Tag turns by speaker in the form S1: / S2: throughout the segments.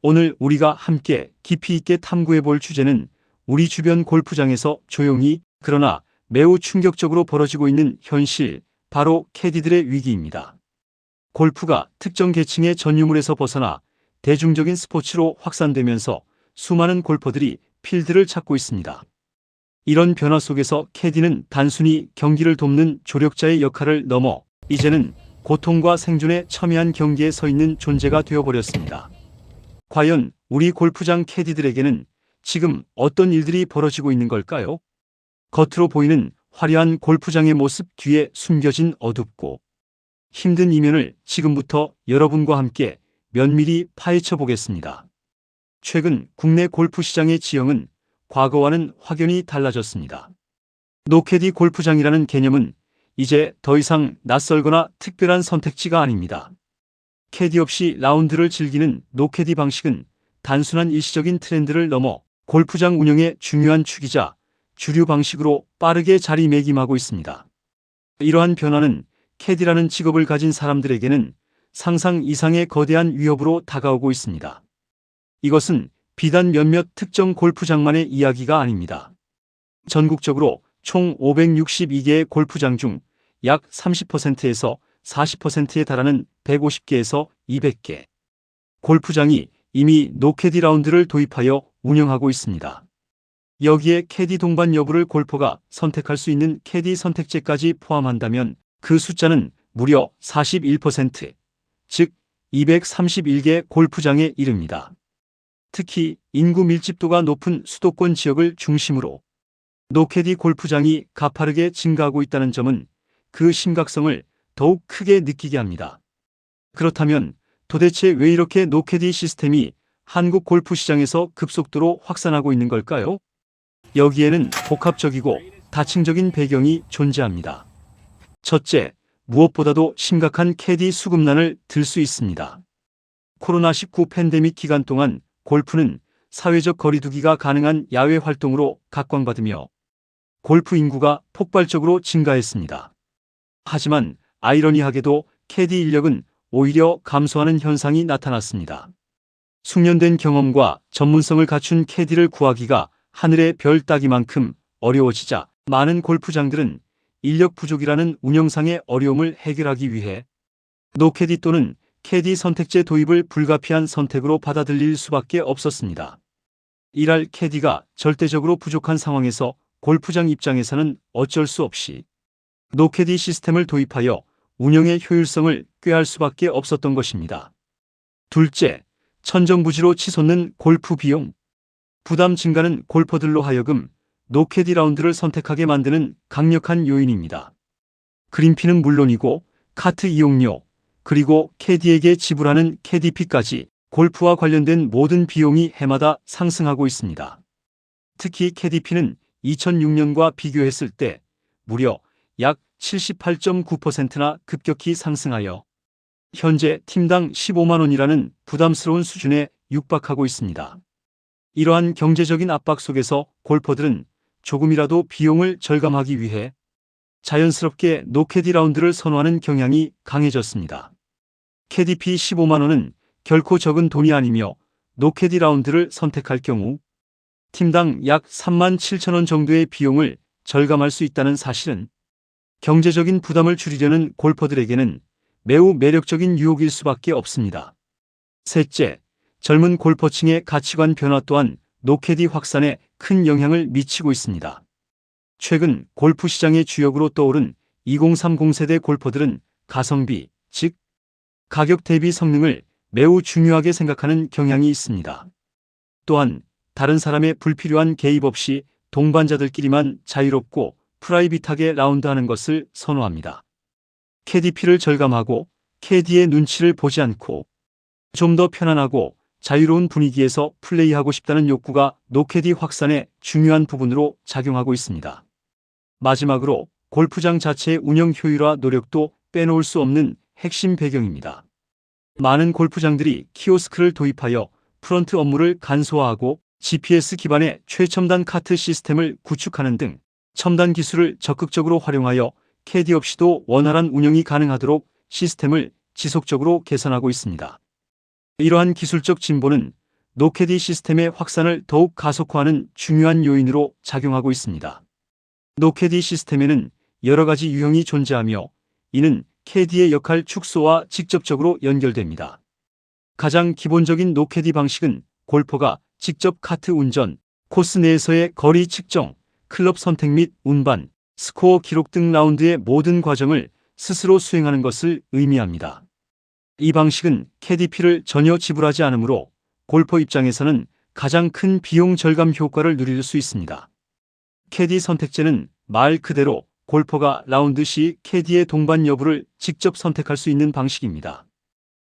S1: 오늘 우리가 함께 깊이 있게 탐구해 볼 주제는 우리 주변 골프장에서 조용히 그러나 매우 충격적으로 벌어지고 있는 현실, 바로 캐디들의 위기입니다. 골프가 특정 계층의 전유물에서 벗어나 대중적인 스포츠로 확산되면서 수많은 골퍼들이 필드를 찾고 있습니다. 이런 변화 속에서 캐디는 단순히 경기를 돕는 조력자의 역할을 넘어 이제는 고통과 생존에 첨예한 경기에 서 있는 존재가 되어버렸습니다. 과연 우리 골프장 캐디들에게는 지금 어떤 일들이 벌어지고 있는 걸까요? 겉으로 보이는 화려한 골프장의 모습 뒤에 숨겨진 어둡고 힘든 이면을 지금부터 여러분과 함께 면밀히 파헤쳐 보겠습니다. 최근 국내 골프 시장의 지형은 과거와는 확연히 달라졌습니다. 노캐디 골프장이라는 개념은 이제 더 이상 낯설거나 특별한 선택지가 아닙니다. 캐디 없이 라운드를 즐기는 노캐디 방식은 단순한 일시적인 트렌드를 넘어 골프장 운영의 중요한 축이자 주류 방식으로 빠르게 자리매김하고 있습니다. 이러한 변화는 캐디라는 직업을 가진 사람들에게는 상상 이상의 거대한 위협으로 다가오고 있습니다. 이것은 비단 몇몇 특정 골프장만의 이야기가 아닙니다. 전국적으로 총 562개의 골프장 중 약 30%에서 40%에 달하는 150개에서 200개 골프장이 이미 노캐디 라운드를 도입하여 운영하고 있습니다. 여기에 캐디 동반 여부를 골퍼가 선택할 수 있는 캐디 선택제까지 포함한다면 그 숫자는 무려 41%, 즉 231개 골프장에 이릅니다. 특히 인구 밀집도가 높은 수도권 지역을 중심으로 노캐디 골프장이 가파르게 증가하고 있다는 점은 그 심각성을 더욱 크게 느끼게 합니다. 그렇다면 도대체 왜 이렇게 노캐디 시스템이 한국 골프 시장에서 급속도로 확산하고 있는 걸까요? 여기에는 복합적이고 다층적인 배경이 존재합니다. 첫째, 무엇보다도 심각한 캐디 수급난을 들 수 있습니다. 코로나19 팬데믹 기간 동안 골프는 사회적 거리두기가 가능한 야외 활동으로 각광받으며 골프 인구가 폭발적으로 증가했습니다. 하지만 아이러니하게도 캐디 인력은 오히려 감소하는 현상이 나타났습니다. 숙련된 경험과 전문성을 갖춘 캐디를 구하기가 하늘의 별 따기만큼 어려워지자 많은 골프장들은 인력 부족이라는 운영상의 어려움을 해결하기 위해 노캐디 또는 캐디 선택제 도입을 불가피한 선택으로 받아들일 수밖에 없었습니다. 이랄 캐디가 절대적으로 부족한 상황에서 골프장 입장에서는 어쩔 수 없이 노캐디 시스템을 도입하여 운영의 효율성을 꾀할 수밖에 없었던 것입니다. 둘째, 천정부지로 치솟는 골프 비용. 부담 증가는 골퍼들로 하여금 노캐디 라운드를 선택하게 만드는 강력한 요인입니다. 그린피는 물론이고 카트 이용료, 그리고 캐디에게 지불하는 캐디피까지 골프와 관련된 모든 비용이 해마다 상승하고 있습니다. 특히 캐디피는 2006년과 비교했을 때 무려 약 78.9%나 급격히 상승하여 현재 팀당 15만 원이라는 부담스러운 수준에 육박하고 있습니다. 이러한 경제적인 압박 속에서 골퍼들은 조금이라도 비용을 절감하기 위해 자연스럽게 노캐디 라운드를 선호하는 경향이 강해졌습니다. 캐디피 15만 원은 결코 적은 돈이 아니며 노캐디 라운드를 선택할 경우 팀당 약 3만 7천 원 정도의 비용을 절감할 수 있다는 사실은 경제적인 부담을 줄이려는 골퍼들에게는 매우 매력적인 유혹일 수밖에 없습니다. 셋째, 젊은 골퍼층의 가치관 변화 또한 노캐디 확산에 큰 영향을 미치고 있습니다. 최근 골프 시장의 주역으로 떠오른 2030 세대 골퍼들은 가성비, 즉 가격 대비 성능을 매우 중요하게 생각하는 경향이 있습니다. 또한 다른 사람의 불필요한 개입 없이 동반자들끼리만 자유롭고 프라이빗하게 라운드하는 것을 선호합니다. 캐디피를 절감하고 캐디의 눈치를 보지 않고 좀 더 편안하고 자유로운 분위기에서 플레이하고 싶다는 욕구가 노캐디 확산의 중요한 부분으로 작용하고 있습니다. 마지막으로 골프장 자체의 운영 효율화 노력도 빼놓을 수 없는 핵심 배경입니다. 많은 골프장들이 키오스크를 도입하여 프런트 업무를 간소화하고 GPS 기반의 최첨단 카트 시스템을 구축하는 등 첨단 기술을 적극적으로 활용하여 캐디 없이도 원활한 운영이 가능하도록 시스템을 지속적으로 개선하고 있습니다. 이러한 기술적 진보는 노캐디 시스템의 확산을 더욱 가속화하는 중요한 요인으로 작용하고 있습니다. 노캐디 시스템에는 여러 가지 유형이 존재하며 이는 캐디의 역할 축소와 직접적으로 연결됩니다. 가장 기본적인 노캐디 방식은 골퍼가 직접 카트 운전, 코스 내에서의 거리 측정, 클럽 선택 및 운반, 스코어 기록 등 라운드의 모든 과정을 스스로 수행하는 것을 의미합니다. 이 방식은 캐디피를 전혀 지불하지 않으므로 골퍼 입장에서는 가장 큰 비용 절감 효과를 누릴 수 있습니다. 캐디 선택제는 말 그대로 골퍼가 라운드 시 캐디의 동반 여부를 직접 선택할 수 있는 방식입니다.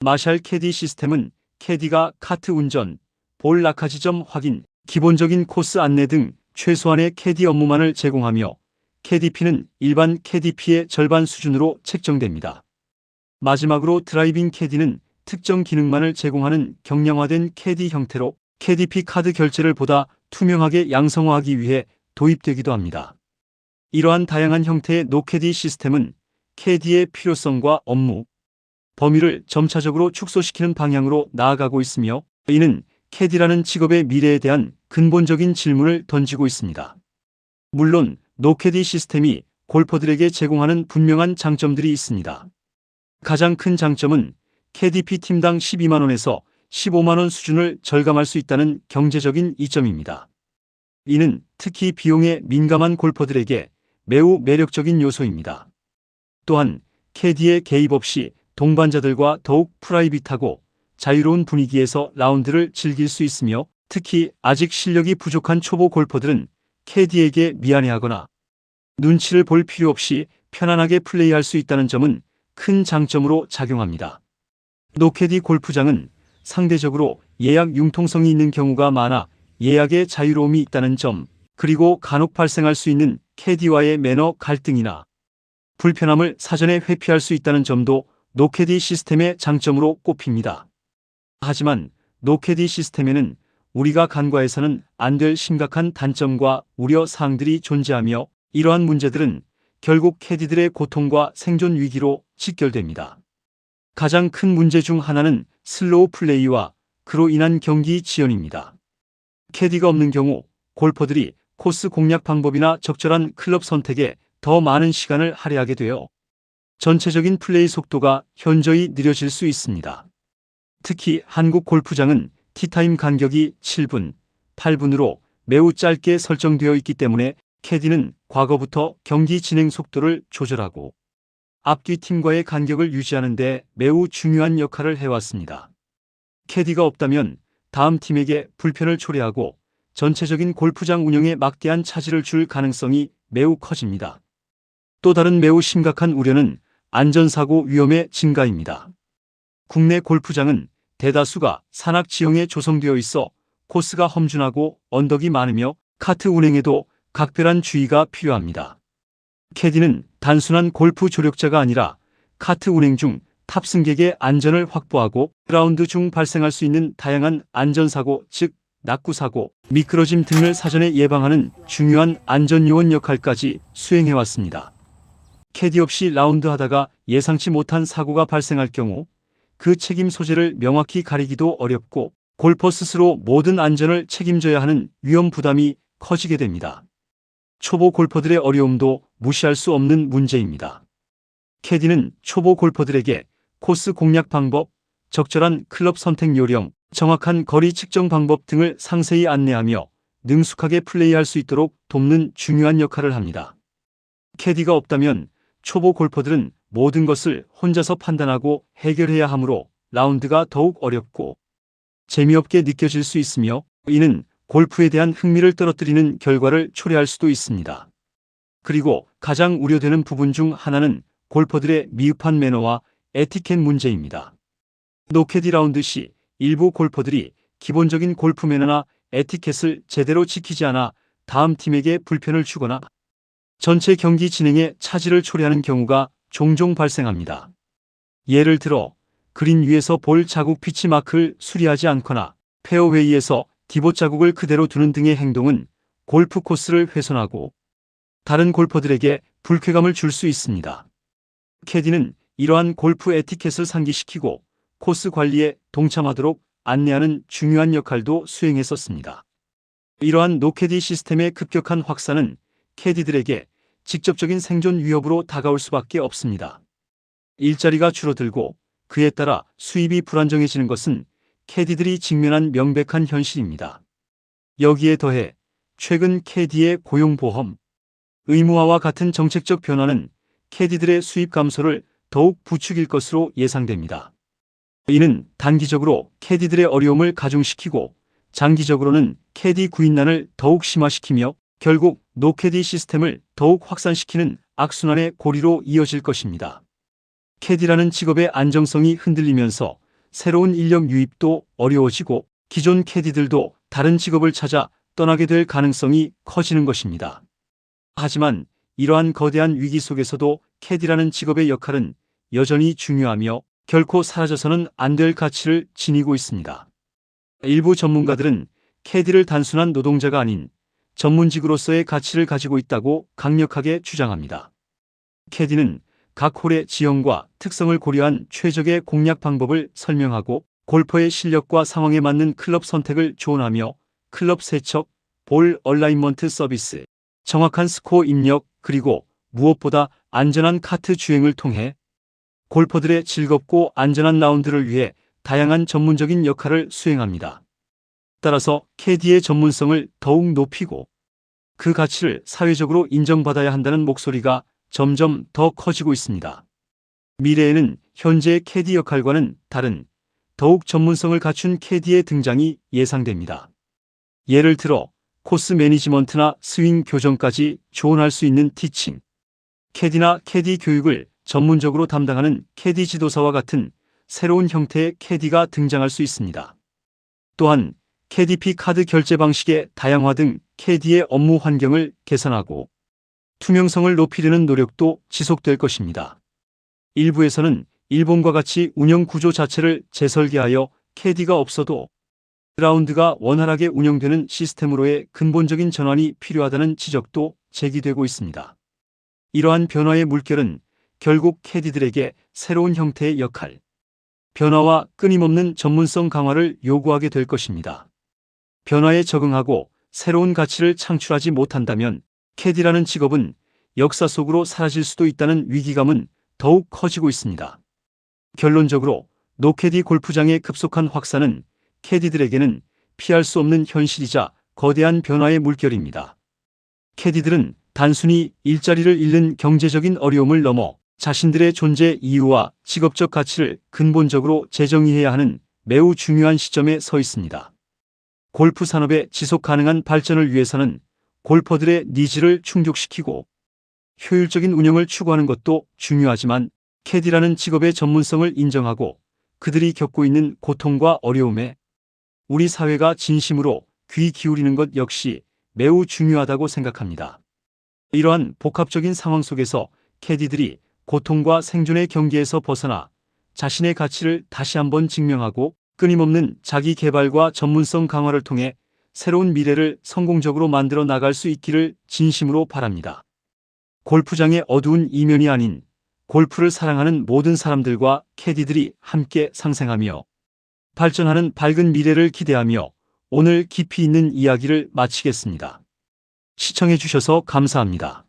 S1: 마샬 캐디 시스템은 캐디가 카트 운전, 볼 낙하 지점 확인, 기본적인 코스 안내 등 최소한의 캐디 업무만을 제공하며 캐디피는 일반 캐디피의 절반 수준으로 책정됩니다. 마지막으로 드라이빙 캐디는 특정 기능만을 제공하는 경량화된 캐디 형태로 캐디피 카드 결제를 보다 투명하게 양성화하기 위해 도입되기도 합니다. 이러한 다양한 형태의 노캐디 시스템은 캐디의 필요성과 업무, 범위를 점차적으로 축소시키는 방향으로 나아가고 있으며 이는 캐디라는 직업의 미래에 대한 근본적인 질문을 던지고 있습니다. 물론 노캐디 시스템이 골퍼들에게 제공하는 분명한 장점들이 있습니다. 가장 큰 장점은 캐디피 팀당 12만 원에서 15만 원 수준을 절감할 수 있다는 경제적인 이점입니다. 이는 특히 비용에 민감한 골퍼들에게 매우 매력적인 요소입니다. 또한 캐디의 개입 없이 동반자들과 더욱 프라이빗하고 자유로운 분위기에서 라운드를 즐길 수 있으며 특히 아직 실력이 부족한 초보 골퍼들은 캐디에게 미안해하거나 눈치를 볼 필요 없이 편안하게 플레이할 수 있다는 점은 큰 장점으로 작용합니다. 노캐디 골프장은 상대적으로 예약 융통성이 있는 경우가 많아 예약의 자유로움이 있다는 점, 그리고 간혹 발생할 수 있는 캐디와의 매너 갈등이나 불편함을 사전에 회피할 수 있다는 점도 노캐디 시스템의 장점으로 꼽힙니다. 하지만 노캐디 시스템에는 우리가 간과해서는 안 될 심각한 단점과 우려 사항들이 존재하며 이러한 문제들은 결국 캐디들의 고통과 생존 위기로 직결됩니다. 가장 큰 문제 중 하나는 슬로우 플레이와 그로 인한 경기 지연입니다. 캐디가 없는 경우 골퍼들이 코스 공략 방법이나 적절한 클럽 선택에 더 많은 시간을 할애하게 되어 전체적인 플레이 속도가 현저히 느려질 수 있습니다. 특히 한국 골프장은 티타임 간격이 7분, 8분으로 매우 짧게 설정되어 있기 때문에 캐디는 과거부터 경기 진행 속도를 조절하고 앞뒤 팀과의 간격을 유지하는 데 매우 중요한 역할을 해왔습니다. 캐디가 없다면 다음 팀에게 불편을 초래하고 전체적인 골프장 운영에 막대한 차질을 줄 가능성이 매우 커집니다. 또 다른 매우 심각한 우려는 안전사고 위험의 증가입니다. 국내 골프장은 대다수가 산악 지형에 조성되어 있어 코스가 험준하고 언덕이 많으며 카트 운행에도 각별한 주의가 필요합니다. 캐디는 단순한 골프 조력자가 아니라 카트 운행 중 탑승객의 안전을 확보하고 라운드 중 발생할 수 있는 다양한 안전사고, 즉 낙구사고, 미끄러짐 등을 사전에 예방하는 중요한 안전요원 역할까지 수행해왔습니다. 캐디 없이 라운드 하다가 예상치 못한 사고가 발생할 경우 그 책임 소재를 명확히 가리기도 어렵고 골퍼 스스로 모든 안전을 책임져야 하는 위험 부담이 커지게 됩니다. 초보 골퍼들의 어려움도 무시할 수 없는 문제입니다. 캐디는 초보 골퍼들에게 코스 공략 방법, 적절한 클럽 선택 요령, 정확한 거리 측정 방법 등을 상세히 안내하며 능숙하게 플레이할 수 있도록 돕는 중요한 역할을 합니다. 캐디가 없다면 초보 골퍼들은 모든 것을 혼자서 판단하고 해결해야 하므로 라운드가 더욱 어렵고 재미없게 느껴질 수 있으며 이는 골프에 대한 흥미를 떨어뜨리는 결과를 초래할 수도 있습니다. 그리고 가장 우려되는 부분 중 하나는 골퍼들의 미흡한 매너와 에티켓 문제입니다. 노캐디 라운드 시 일부 골퍼들이 기본적인 골프 매너나 에티켓을 제대로 지키지 않아 다음 팀에게 불편을 주거나 전체 경기 진행에 차질을 초래하는 경우가 종종 발생합니다. 예를 들어 그린 위에서 볼 자국 피치 마크를 수리하지 않거나 페어웨이에서 디봇 자국을 그대로 두는 등의 행동은 골프 코스를 훼손하고 다른 골퍼들에게 불쾌감을 줄 수 있습니다. 캐디는 이러한 골프 에티켓을 상기시키고 코스 관리에 동참하도록 안내하는 중요한 역할도 수행했었습니다. 이러한 노캐디 시스템의 급격한 확산은 캐디들에게 직접적인 생존 위협으로 다가올 수밖에 없습니다. 일자리가 줄어들고 그에 따라 수입이 불안정해지는 것은 캐디들이 직면한 명백한 현실입니다. 여기에 더해 최근 캐디의 고용보험 의무화와 같은 정책적 변화는 캐디들의 수입 감소를 더욱 부추길 것으로 예상됩니다. 이는 단기적으로 캐디들의 어려움을 가중시키고 장기적으로는 캐디 구인난을 더욱 심화시키며 결국 노캐디 시스템을 더욱 확산시키는 악순환의 고리로 이어질 것입니다. 캐디라는 직업의 안정성이 흔들리면서 새로운 인력 유입도 어려워지고 기존 캐디들도 다른 직업을 찾아 떠나게 될 가능성이 커지는 것입니다. 하지만 이러한 거대한 위기 속에서도 캐디라는 직업의 역할은 여전히 중요하며 결코 사라져서는 안 될 가치를 지니고 있습니다. 일부 전문가들은 캐디를 단순한 노동자가 아닌 전문직으로서의 가치를 가지고 있다고 강력하게 주장합니다. 캐디는 각 홀의 지형과 특성을 고려한 최적의 공략 방법을 설명하고 골퍼의 실력과 상황에 맞는 클럽 선택을 조언하며 클럽 세척, 볼 얼라인먼트 서비스, 정확한 스코어 입력, 그리고 무엇보다 안전한 카트 주행을 통해 골퍼들의 즐겁고 안전한 라운드를 위해 다양한 전문적인 역할을 수행합니다. 따라서 캐디의 전문성을 더욱 높이고 그 가치를 사회적으로 인정받아야 한다는 목소리가 점점 더 커지고 있습니다. 미래에는 현재의 캐디 역할과는 다른 더욱 전문성을 갖춘 캐디의 등장이 예상됩니다. 예를 들어 코스 매니지먼트나 스윙 교정까지 조언할 수 있는 티칭, 캐디나 캐디 교육을 전문적으로 담당하는 캐디 지도사와 같은 새로운 형태의 캐디가 등장할 수 있습니다. 또한 캐디피 카드 결제 방식의 다양화 등 캐디의 업무 환경을 개선하고 투명성을 높이려는 노력도 지속될 것입니다. 일부에서는 일본과 같이 운영 구조 자체를 재설계하여 캐디가 없어도 라운드가 원활하게 운영되는 시스템으로의 근본적인 전환이 필요하다는 지적도 제기되고 있습니다. 이러한 변화의 물결은 결국 캐디들에게 새로운 형태의 역할, 변화와 끊임없는 전문성 강화를 요구하게 될 것입니다. 변화에 적응하고 새로운 가치를 창출하지 못한다면 캐디라는 직업은 역사 속으로 사라질 수도 있다는 위기감은 더욱 커지고 있습니다. 결론적으로 노캐디 골프장의 급속한 확산은 캐디들에게는 피할 수 없는 현실이자 거대한 변화의 물결입니다. 캐디들은 단순히 일자리를 잃는 경제적인 어려움을 넘어 자신들의 존재 이유와 직업적 가치를 근본적으로 재정의해야 하는 매우 중요한 시점에 서 있습니다. 골프 산업의 지속 가능한 발전을 위해서는 골퍼들의 니즈를 충족시키고 효율적인 운영을 추구하는 것도 중요하지만 캐디라는 직업의 전문성을 인정하고 그들이 겪고 있는 고통과 어려움에 우리 사회가 진심으로 귀 기울이는 것 역시 매우 중요하다고 생각합니다. 이러한 복합적인 상황 속에서 캐디들이 고통과 생존의 경계에서 벗어나 자신의 가치를 다시 한번 증명하고 끊임없는 자기 개발과 전문성 강화를 통해 새로운 미래를 성공적으로 만들어 나갈 수 있기를 진심으로 바랍니다. 골프장의 어두운 이면이 아닌 골프를 사랑하는 모든 사람들과 캐디들이 함께 상생하며 발전하는 밝은 미래를 기대하며 오늘 깊이 있는 이야기를 마치겠습니다. 시청해 주셔서 감사합니다.